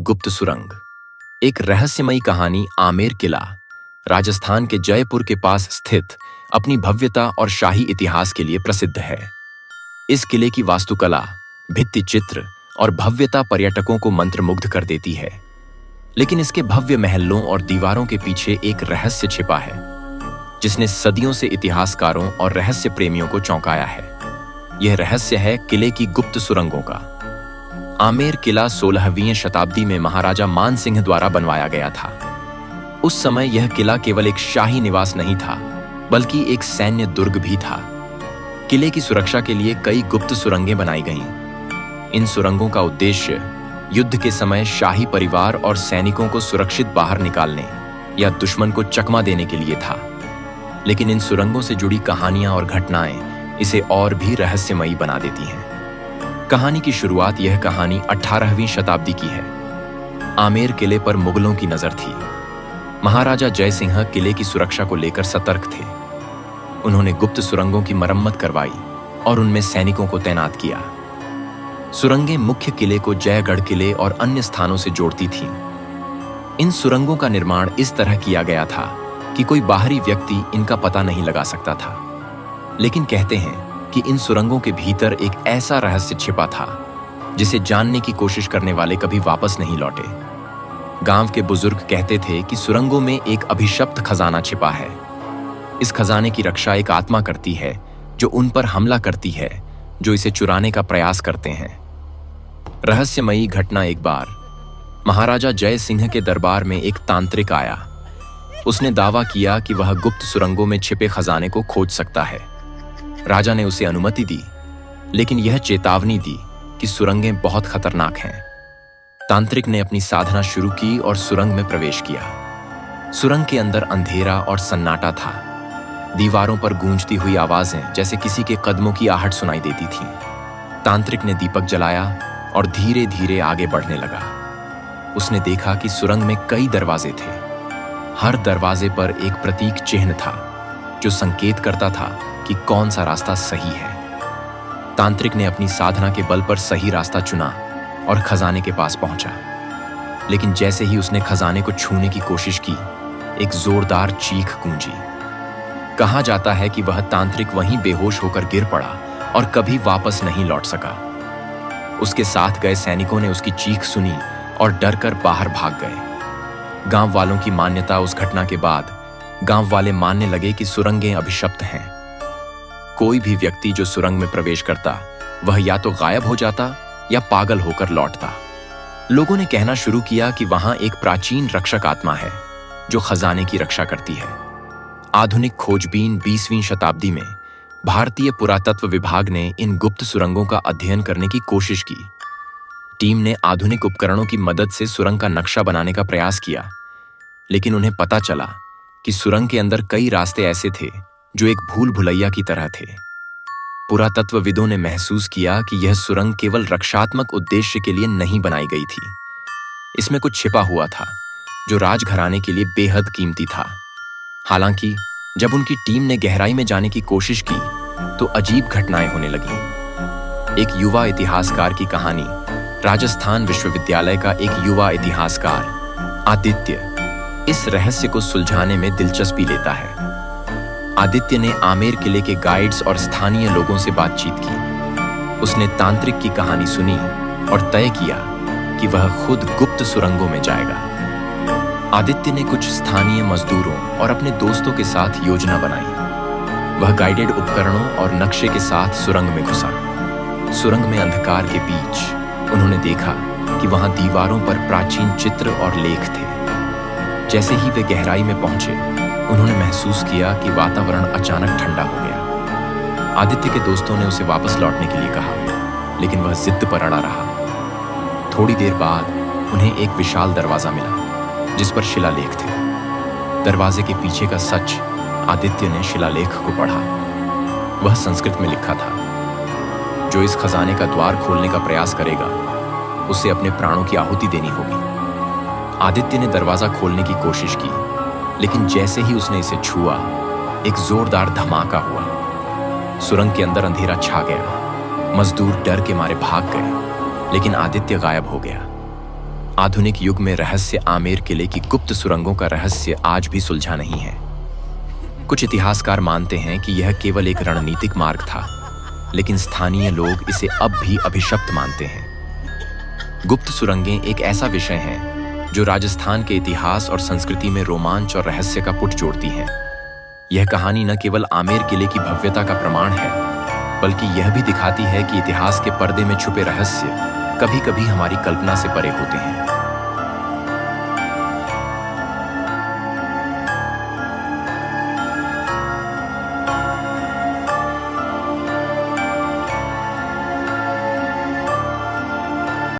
गुप्त सुरंग। एक रहस्यमयी कहानी। आमेर किला राजस्थान के जयपुर के पास स्थित अपनी भव्यता और शाही इतिहास के लिए प्रसिद्ध है। इस किले की वास्तुकला, भित्ति चित्र और भव्यता पर्यटकों को मंत्रमुग्ध कर देती है। लेकिन इसके भव्य महलों और दीवारों के पीछे एक रहस्य छिपा है, जिसने सदियों से इतिहासकारों और रहस्य प्रेमियों को चौंकाया है। यह रहस्य है किले की गुप्त सुरंगों का। आमेर किला 16वीं शताब्दी में महाराजा मान सिंह द्वारा बनवाया गया था। उस समय यह किला केवल एक शाही निवास नहीं था, बल्कि एक सैन्य दुर्ग भी था। किले की सुरक्षा के लिए कई गुप्त सुरंगें बनाई गईं। इन सुरंगों का उद्देश्य युद्ध के समय शाही परिवार और सैनिकों को सुरक्षित बाहर निकालने या दुश्मन को चकमा देने के लिए था। लेकिन इन सुरंगों से जुड़ी कहानियां और घटनाएं इसे और भी रहस्यमयी बना देती हैं। कहानी की शुरुआत यह कहानी 18वीं शताब्दी की है। आमेर किले पर मुगलों की नजर थी। महाराजा जय सिंह किले की सुरक्षा को लेकर सतर्क थे। उन्होंने गुप्त सुरंगों की मरम्मत करवाई और उनमें सैनिकों को तैनात किया। सुरंगें मुख्य किले को जयगढ़ किले और अन्य स्थानों से जोड़ती थीं। इन सुरंगों का निर्माण इस तरह किया गया था कि कोई बाहरी व्यक्ति इनका पता नहीं लगा सकता था। लेकिन कहते हैं कि इन सुरंगों के भीतर एक ऐसा रहस्य छिपा था जिसे जानने की कोशिश करने वाले कभी वापस नहीं लौटे। गांव के बुजुर्ग कहते थे कि सुरंगों में एक अभिशप्त खजाना छिपा है। इस खजाने की रक्षा एक आत्मा करती है जो उन पर हमला करती है जो इसे चुराने का प्रयास करते हैं। रहस्यमयी घटना। एक बार महाराजा जय सिंह के दरबार में एक तांत्रिक आया। उसने दावा किया कि वह गुप्त सुरंगों में छिपे खजाने को खोज सकता है। राजा ने उसे अनुमति दी, लेकिन यह चेतावनी दी कि सुरंगें बहुत खतरनाक हैं। तांत्रिक ने अपनी साधना शुरू की और सुरंग में प्रवेश किया। सुरंग के अंदर अंधेरा और सन्नाटा था। दीवारों पर गूंजती हुई आवाजें जैसे किसी के कदमों की आहट सुनाई देती थीं। तांत्रिक ने दीपक जलाया और धीरे धीरे आगे बढ़ने लगा। उसने देखा कि सुरंग में कई दरवाजे थे। हर दरवाजे पर एक प्रतीक चिन्ह था जो संकेत करता था कि कौन सा रास्ता सही है। तांत्रिक ने अपनी साधना के बल पर सही रास्ता चुना और खजाने के पास पहुंचा। लेकिन जैसे ही उसने खजाने को छूने की कोशिश की, एक जोरदार चीख गूंजी। कहा जाता है कि वह तांत्रिक वहीं बेहोश होकर गिर पड़ा और कभी वापस नहीं लौट सका। उसके साथ गए सैनिकों ने उसकी चीख सुनी और डरकर बाहर भाग गए। गांव वालों की मान्यता। उस घटना के बाद गांव वाले मानने लगे कि सुरंगें अभिशप्त हैं। कोई भी व्यक्ति जो सुरंग में प्रवेश करता, वह या तो गायब हो जाता या पागल होकर लौटता। लोगों ने कहना शुरू किया कि वहां एक प्राचीन रक्षक आत्मा है जो खजाने की रक्षा करती है। आधुनिक खोजबीन 20वीं शताब्दी में भारतीय पुरातत्व विभाग ने इन गुप्त सुरंगों का अध्ययन करने की कोशिश की। टीम ने आधुनिक उपकरणों की मदद से सुरंग का नक्शा बनाने का प्रयास किया, लेकिन उन्हें पता चला कि सुरंग के अंदर कई रास्ते ऐसे थे जो एक भूल भुलैया की तरह थे। पुरातत्वविदों ने महसूस किया कि यह सुरंग केवल रक्षात्मक उद्देश्य के लिए नहीं बनाई गई थी। इसमें कुछ छिपा हुआ था जो राजघराने के लिए बेहद कीमती था। हालांकि जब उनकी टीम ने गहराई में जाने की कोशिश की तो अजीब घटनाएं होने लगीं। एक युवा इतिहासकार की कहानी। राजस्थान विश्वविद्यालय का एक युवा इतिहासकार आदित्य इस रहस्य को सुलझाने में दिलचस्पी लेता है। आदित्य ने आमेर किले के गाइड्स और स्थानीय लोगों से बातचीत की। उसने तांत्रिक की कहानी सुनी और तय किया कि वह खुद गुप्त सुरंगों में जाएगा। आदित्य ने कुछ स्थानीय मजदूरों और अपने दोस्तों के साथ योजना बनाई। वह गाइडेड उपकरणों और नक्शे के साथ सुरंग में घुसा। सुरंग में अंधकार के बीच उन्होंने देखा कि वहां दीवारों पर प्राचीन चित्र और लेख थे। जैसे ही वे गहराई में पहुंचे, उन्होंने महसूस किया कि वातावरण अचानक ठंडा हो गया। आदित्य के दोस्तों ने उसे वापस लौटने के लिए कहा, लेकिन वह जिद पर अड़ा रहा। थोड़ी देर बाद उन्हें एक विशाल दरवाजा मिला जिस पर शिलालेख थे। दरवाजे के पीछे का सच। आदित्य ने शिलालेख को पढ़ा। वह संस्कृत में लिखा था, जो इस खजाने का द्वार खोलने का प्रयास करेगा, उसे अपने प्राणों की आहुति देनी होगी। आदित्य ने दरवाजा खोलने की कोशिश की, लेकिन जैसे ही उसने इसे छुआ, एक जोरदार धमाका हुआ। सुरंग के अंदर अंधेरा छा गया। मजदूर डर के मारे भाग गए, लेकिन आदित्य गायब हो गया। आधुनिक युग में रहस्य आमेर किले की गुप्त सुरंगों का रहस्य आज भी सुलझा नहीं है। कुछ इतिहासकार मानते हैं कि यह केवल एक रणनीतिक मार्ग था, लेकिन स्थानीय लोग इसे अब भी अभिशप्त मानते हैं। गुप्त सुरंगें एक ऐसा विषय है जो राजस्थान के इतिहास और संस्कृति में रोमांच और रहस्य का पुट जोड़ती है। यह कहानी न केवल आमेर किले की भव्यता का प्रमाण है, बल्कि यह भी दिखाती है कि इतिहास के पर्दे में छुपे रहस्य कभी-कभी हमारी कल्पना से परे होते हैं।